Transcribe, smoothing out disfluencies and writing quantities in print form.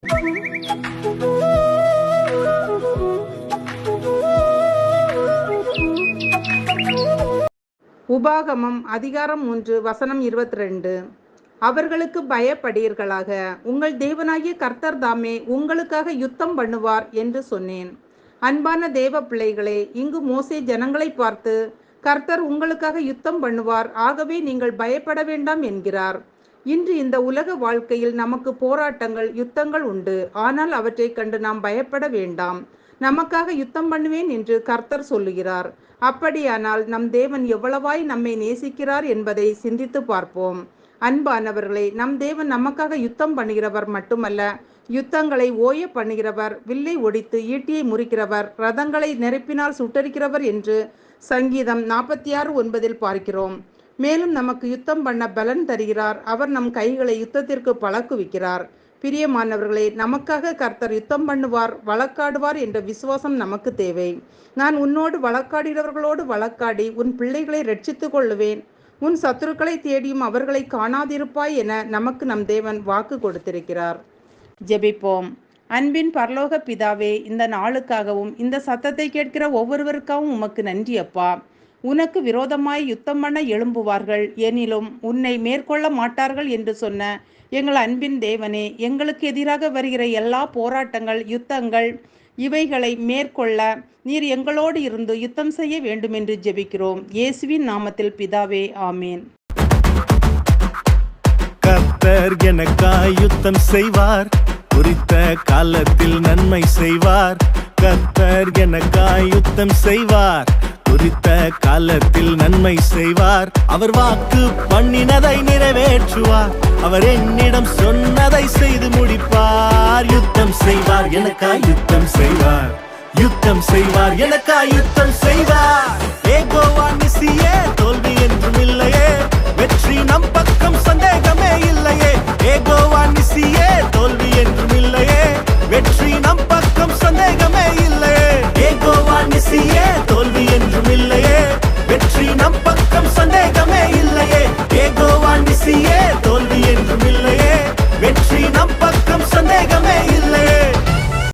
உபாகமம் அதிகாரம் 3 வசனம் 22. அவர்களுக்கு பயப்படீர்களாக, உங்கள் தேவனாகிய கர்த்தர் தாமே உங்களுக்காக யுத்தம் பண்ணுவார் என்று சொன்னேன். அன்பான தேவ பிள்ளைகளே, இங்கு மோசே ஜனங்களை பார்த்து, கர்த்தர் உங்களுக்காக யுத்தம் பண்ணுவார், ஆகவே நீங்கள் பயப்பட வேண்டாம் என்கிறார். இன்று இந்த உலக வாழ்க்கையில் நமக்கு போராட்டங்கள், யுத்தங்கள் உண்டு. ஆனால் அவற்றை கண்டு நாம் பயப்பட வேண்டாம். நமக்காக யுத்தம் பண்ணுவேன் என்று கர்த்தர் சொல்லுகிறார். அப்படியானால் நம் தேவன் எவ்வளவாய் நம்மை நேசிக்கிறார் என்பதை சிந்தித்து பார்ப்போம். அன்பானவர்களே, நம் தேவன் நமக்காக யுத்தம் பண்ணுகிறவர் மட்டுமல்ல, யுத்தங்களை ஓய பண்ணுகிறவர், வில்லை ஒடித்து ஈட்டியை முறிக்கிறவர், ரதங்களை நெருப்பினால் சுட்டரிக்கிறவர் என்று சங்கீதம் 46:9 பார்க்கிறோம். மேலும் நமக்கு யுத்தம் பண்ண பலன் தருகிறார். அவர் நம் கைகளை யுத்தத்திற்கு பழக்குவிக்கிறார். பிரியமானவர்களே, நமக்காக கர்த்தர் யுத்தம் பண்ணுவார், வழக்காடுவார் என்ற விசுவாசம் நமக்கு தேவை. நான் உன்னோடு வழக்காடுகிறவர்களோடு வழக்காடி உன் பிள்ளைகளை ரட்சித்துக் கொள்ளுவேன், உன் சத்துருக்களை தேடியும் அவர்களை காணாதிருப்பாய் என நமக்கு நம் தேவன் வாக்கு கொடுத்திருக்கிறார். ஜெபிப்போம். அன்பின் பரலோக பிதாவே, இந்த நாளுக்காகவும் இந்த சத்தத்தை கேட்கிற ஒவ்வொருவருக்காகவும் உமக்கு நன்றி அப்பா. உனக்கு விரோதமாய் யுத்தம் பண்ண எழும்புவார்கள், எனிலும் உன்னை மேற்கொள்ள மாட்டார்கள் என்று சொன்ன எங்கள் அன்பின் தேவனே, எங்களுக்கு எதிராக வருகிற எல்லா போராட்டங்கள், யுத்தங்கள் இவைகளை மேற்கொள்ள நீர் எங்களோடு இருந்து யுத்தம் செய்ய வேண்டும் என்று ஜெபிக்கிறோம். இயேசுவின் நாமத்தில் பிதாவே, ஆமேன். கர்த்தர் எனக்காய் யுத்தம் செய்வார், குறித்த காலத்தில் நன்மை செய்வார். கர்த்தர் எனக்காய் யுத்தம் செய்வார், குறித்த காலத்தில் நன்மை செய்வார். அவர் வாக்கு பண்ணினதை நிறைவேற்றுவார், அவர் என்னிடம் சொன்னதை செய்து முடிப்பார். யுத்தம் செய்வார், எனக்காய் யுத்தம் செய்வார், யுத்தம் செய்வார், எனக்காய் யுத்தம் செய்வார். ஏகோவா